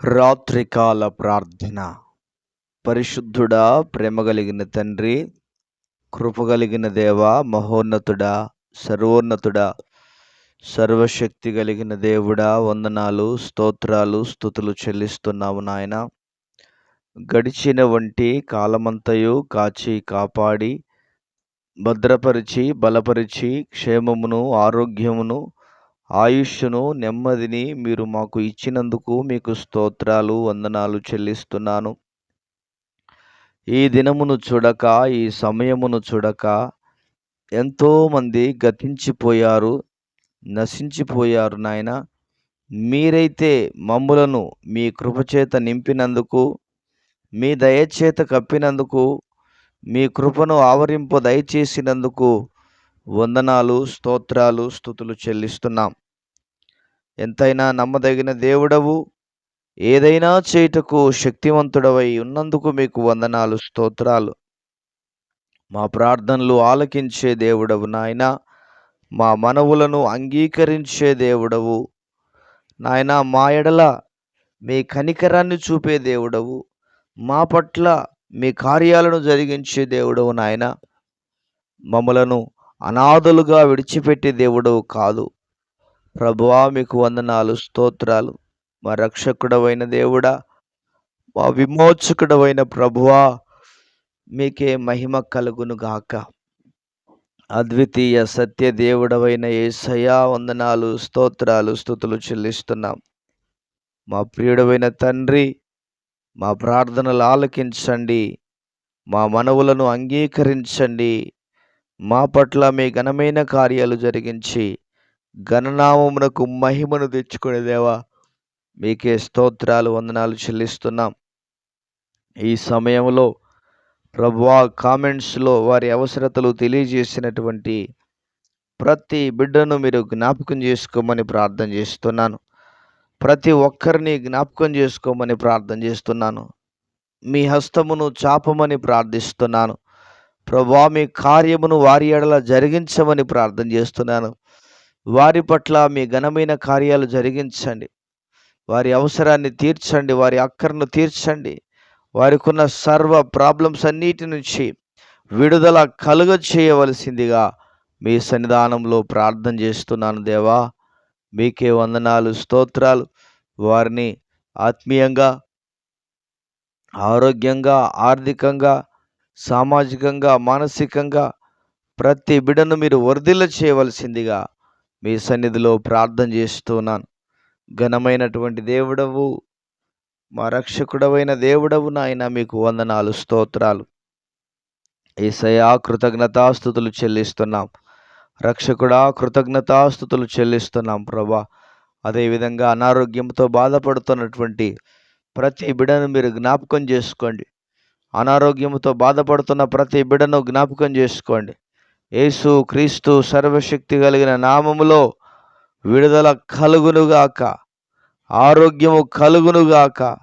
రాత్రికాల ప్రార్థన. పరిశుద్ధుడా, ప్రేమ కలిగిన తండ్రి, కృపగలిగిన దేవా, మహోన్నతుడా, సర్వోన్నతుడా, సర్వశక్తి కలిగిన దేవుడా, వందనాలు, స్తోత్రాలు, స్తుతులు చెల్లిస్తున్నాము నాయన. గడిచిన వంటి కాలమంతయు కాచి కాపాడి భద్రపరిచి బలపరిచి క్షేమమును ఆరోగ్యమును ఆయుష్ను నెమ్మదిని మీరు మాకు ఇచ్చినందుకు మీకు స్తోత్రాలు వందనాలు చెల్లిస్తున్నాను. ఈ దినమును చూడక, ఈ సమయమును చూడక ఎంతోమంది గతించిపోయారు, నశించిపోయారు నాయన. మీరైతే మమ్ములను మీ కృపచేత నింపినందుకు, మీ దయచేత కప్పినందుకు, మీ కృపను ఆవరింప దయచేసినందుకు వందనాలు, స్తోత్రాలు, స్తుతులు చెల్లిస్తున్నాం. ఎంతైనా నమ్మదగిన దేవుడవు, ఏదైనా చేయుటకు శక్తివంతుడవై ఉన్నందుకు మీకు వందనాలు, స్తోత్రాలు. మా ప్రార్థనలు ఆలకించే దేవుడవు నాయన, మా మనవులను అంగీకరించే దేవుడవు నాయన. మా ఎడల మీ కనికరాన్ని చూపే దేవుడవు, మా పట్ల మీ కార్యాలను జరిగించే దేవుడవు నాయన. మమ్మలను అనాథలుగా విడిచిపెట్టే దేవుడవు కాదు ప్రభువా. మీకు వందనాలు, స్తోత్రాలు. మా రక్షకుడవైన దేవుడా, మా విమోచకుడవైన ప్రభువా, మీకే మహిమ కలుగును గాక. అద్వితీయ సత్య దేవుడవైన యేసయ్యా, వందనాలు, స్తోత్రాలు, స్తుతులు చెల్లిస్తున్నాం. మా ప్రియుడవైన తండ్రి, మా ప్రార్థనలు ఆలకించండి, మా మనవులను అంగీకరించండి. మా పట్ల మీ ఘనమైన కార్యాలు జరిగించి ఘననామమునకు మహిమను తెచ్చుకునే దేవా, మీకే స్తోత్రాలు వందనాలు చెల్లిస్తున్నాం. ఈ సమయంలో ప్రభువా, కామెంట్స్లో వారి అవసరతలు తెలియజేసినటువంటి ప్రతి బిడ్డను మీరు జ్ఞాపకం చేసుకోమని ప్రార్థన చేస్తున్నాను. ప్రతి ఒక్కరిని జ్ఞాపకం చేసుకోమని ప్రార్థన చేస్తున్నాను. మీ హస్తమును చాపమని ప్రార్థిస్తున్నాను. ప్రభువా, మీ కార్యమును వారి ఎడల జరిగించమని ప్రార్థన చేస్తున్నాను. వారి పట్ల మీ ఘనమైన కార్యాలు జరిగించండి. వారి అవసరాన్ని తీర్చండి, వారి అక్కరను తీర్చండి. వారికి ఉన్న సర్వ ప్రాబ్లమ్స్ అన్నిటి నుంచి విడుదల కలుగ చేయవలసిందిగా మీ సన్నిధానంలో ప్రార్థన చేస్తున్నాను దేవా. మీకే వందనాలు, స్తోత్రాలు. వారిని ఆత్మీయంగా, ఆరోగ్యంగా, ఆర్థికంగా, సామాజికంగా, మానసికంగా ప్రతి బిడ్డను మీరు వర్ధిల్ల చేయవలసిందిగా మీ సన్నిధిలో ప్రార్థన చేస్తున్నాను. ఘనమైనటువంటి దేవుడవు, మా రక్షకుడవైన దేవుడవు నాయన, మీకు వందనాలు, స్తోత్రాలు. యేసయ్యా, కృతజ్ఞతాస్తుతులు చెల్లిస్తున్నాం. రక్షకుడా, కృతజ్ఞతాస్తుతులు చెల్లిస్తున్నాం ప్రభా. అదేవిధంగా అనారోగ్యంతో బాధపడుతున్నటువంటి ప్రతి బిడ్డను మీరు జ్ఞాపకం చేసుకోండి. అనారోగ్యంతో బాధపడుతున్న ప్రతి బిడ్డను జ్ఞాపకం చేసుకోండి. యేసు క్రీస్తు సర్వశక్తి కలిగిన నామములో విడుదల కలుగునుగాక, ఆరోగ్యము కలుగునుగాక,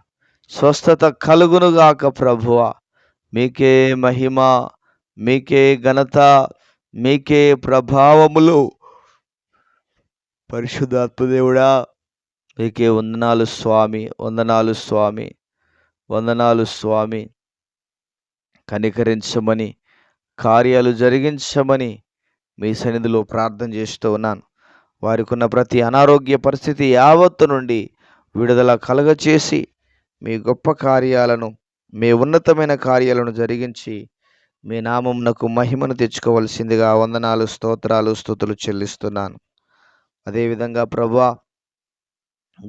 స్వస్థత కలుగునుగాక. ప్రభువా, మీకే మహిమ, మీకే ఘనత, మీకే ప్రభావములు. పరిశుద్ధాత్మదేవుడా, మీకే వందనాలు స్వామి, వందనాలు స్వామి, వందనాలు స్వామి. కనికరించమని, కార్యాలు జరిగించమని మీ సన్నిధిలో ప్రార్థన చేస్తూ ఉన్నాను. వారికి ఉన్న ప్రతి అనారోగ్య పరిస్థితి యావత్తు నుండి విడుదల కలగచేసి మీ గొప్ప కార్యాలను, మీ ఉన్నతమైన కార్యాలను జరిగించి మీ నామమునకు మహిమను తెచ్చుకోవలసిందిగా వందనాలు, స్తోత్రాలు, స్తుతులు చెల్లిస్తున్నాను. అదేవిధంగా ప్రభువా,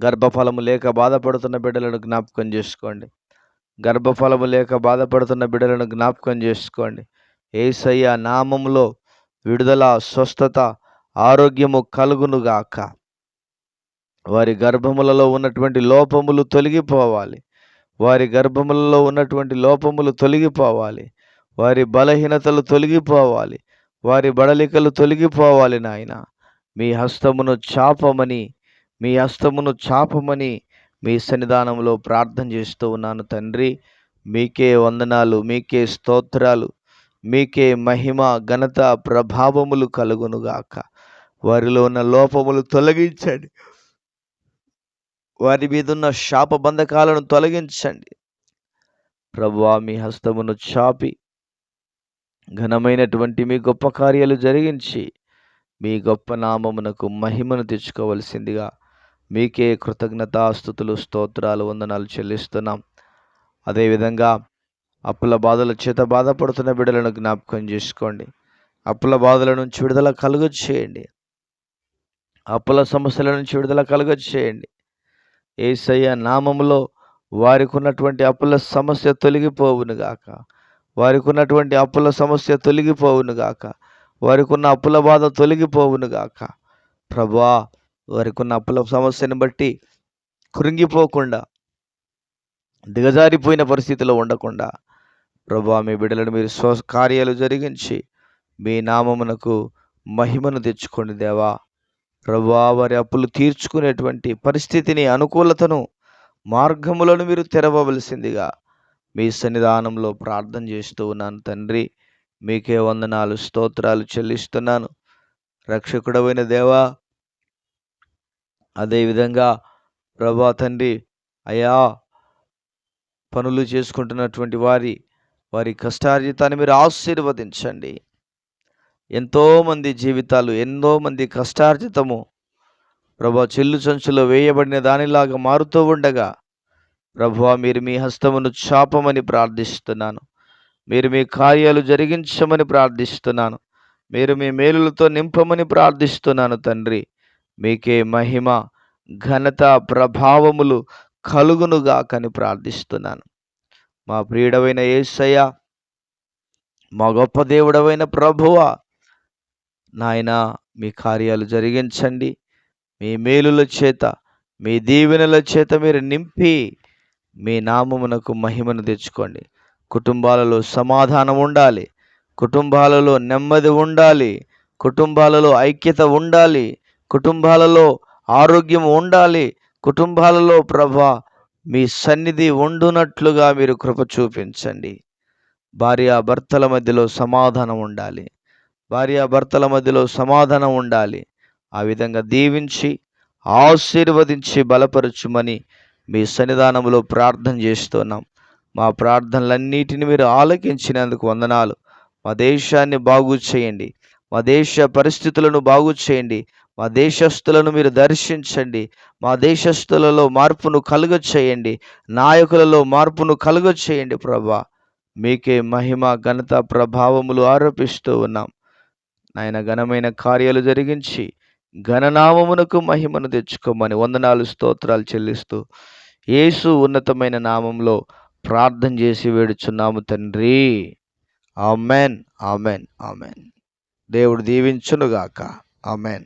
గర్భఫలము లేక బాధపడుతున్న బిడ్డలను జ్ఞాపకం చేసుకోండి. గర్భఫలము లేక బాధపడుతున్న బిడ్డలను జ్ఞాపకం చేసుకోండి. యేసయ్య నామములో విడుదల, స్వస్థత, ఆరోగ్యము కలుగునుగాక. వారి గర్భములలో ఉన్నటువంటి లోపములు తొలగిపోవాలి. వారి గర్భములలో ఉన్నటువంటి లోపములు తొలగిపోవాలి. వారి బలహీనతలు తొలగిపోవాలి. వారి బడలికలు తొలగిపోవాలి. నాయన, మీ హస్తమును చాపమని, మీ హస్తమును చాపమని మీ సన్నిధానంలో ప్రార్థన చేస్తూ ఉన్నాను తండ్రి. మీకే వందనాలు, మీకే స్తోత్రాలు, మీకే మహిమ, ఘనత, ప్రభావములు కలుగునుగాక. వారిలో ఉన్న లోపములు తొలగించండి. వారి మీదున్న శాప బంధకాలను తొలగించండి. ప్రభువా, మీ హస్తమును చాపి ఘనమైనటువంటి మీ గొప్ప కార్యాలు జరిగించి మీ గొప్ప నామమునకు మహిమను తెచ్చుకోవలసిందిగా మీకే కృతజ్ఞతాస్తుతులు, స్తోత్రాలు, వందనాలు చెల్లిస్తున్నాం. అదేవిధంగా అప్పుల బాధల చేత బాధపడుతున్న బిడ్డలను జ్ఞాపకం చేసుకోండి. అప్పుల బాధల నుంచి విడుదల కలుగ చేయండి. అప్పుల సమస్యల నుంచి విడుదల కలుగ చేయండి. యేసయ్య నామములో వారికి ఉన్నటువంటి అప్పుల సమస్య తొలగిపోవునుగాక. వారికి ఉన్నటువంటి అప్పుల సమస్య తొలగిపోవునుగాక. వారికి ఉన్న అప్పుల బాధ తొలగిపోవునుగాక. ప్రభువా, వారికి ఉన్న అప్పుల సమస్యను బట్టి కృంగిపోకుండా, దిగజారిపోయిన పరిస్థితిలో ఉండకుండా ప్రభువా, మీ బిడ్డలను మీరు కార్యాలు జరిగించి మీ నామమునకు మహిమను తెచ్చుకోండి దేవా. ప్రభువా, వారి అప్పులు తీర్చుకునేటువంటి పరిస్థితిని, అనుకూలతను, మార్గములను మీరు తెరవవలసిందిగా మీ సన్నిధానంలో ప్రార్థన చేస్తూ ఉన్నాను తండ్రి. మీకే వందనాలు, స్తోత్రాలు చెల్లిస్తున్నాను రక్షకుడవైన దేవా. అదేవిధంగా ప్రభువా తండ్రి, అయ్యా, పనులు చేసుకుంటున్నటువంటి వారి కష్టార్జితాన్ని మీరు ఆశీర్వదించండి. ఎంతోమంది జీవితాలు, ఎంతోమంది కష్టార్జితము ప్రభువా చెల్లు సంచులో వేయబడిన దానిలాగా మారుతూ ఉండగా ప్రభువా, మీరు మీ హస్తమును చాపమని ప్రార్థిస్తున్నాను. మీరు మీ కార్యాలు జరిగించమని ప్రార్థిస్తున్నాను. మీరు మీ మేలులతో నింపమని ప్రార్థిస్తున్నాను తండ్రి. మీకే మహిమ, ఘనత, ప్రభావములు కలుగునుగాకని ప్రార్థిస్తున్నాను. మా ప్రియుడవైన యేసయ్య, మా గొప్ప దేవుడవైన ప్రభువా, నాయనా, మీ కార్యాలు జరిగించండి. మీ మేలుల చేత, మీ దీవెనల చేత మీరు నింపి మీ నామమునకు మహిమను తెచ్చుకోండి. కుటుంబాలలో సమాధానం ఉండాలి. కుటుంబాలలో నెమ్మది ఉండాలి. కుటుంబాలలో ఐక్యత ఉండాలి. కుటుంబాలలో ఆరోగ్యం ఉండాలి. కుటుంబాలలో ప్రభువా, మీ సన్నిధి ఉండునట్లుగా మీరు కృప చూపించండి. భార్యాభర్తల మధ్యలో సమాధానం ఉండాలి. భార్యాభర్తల మధ్యలో సమాధానం ఉండాలి. ఆ విధంగా దీవించి ఆశీర్వదించి బలపరచుమని మీ సన్నిధానంలో ప్రార్థన చేస్తున్నాం. మా ప్రార్థనలన్నిటిని మీరు ఆలకించినందుకు వందనాలు. మా దేశాన్ని బాగు చేయండి. మా దేశ పరిస్థితులను బాగు చేయండి. మా దేశస్థులను మీరు దర్శించండి. మా దేశస్థులలో మార్పును కలుగ చేయండి. నాయకులలో మార్పును కలుగ చేయండి. ప్రభా, మీకే మహిమ, ఘనత, ప్రభావములు ఆరోపిస్తూ ఉన్నాం. ఆయన ఘనమైన కార్యాలు జరిగించి ఘననామమునకు మహిమను తెచ్చుకోమని వందనాలు, స్తోత్రాలు చెల్లిస్తూ యేసు ఉన్నతమైన నామంలో ప్రార్థన చేసి వేడుచున్నాము తండ్రి. Amen, amen, amen. దేవుడు దీవించునుగాక. ఆమెన్.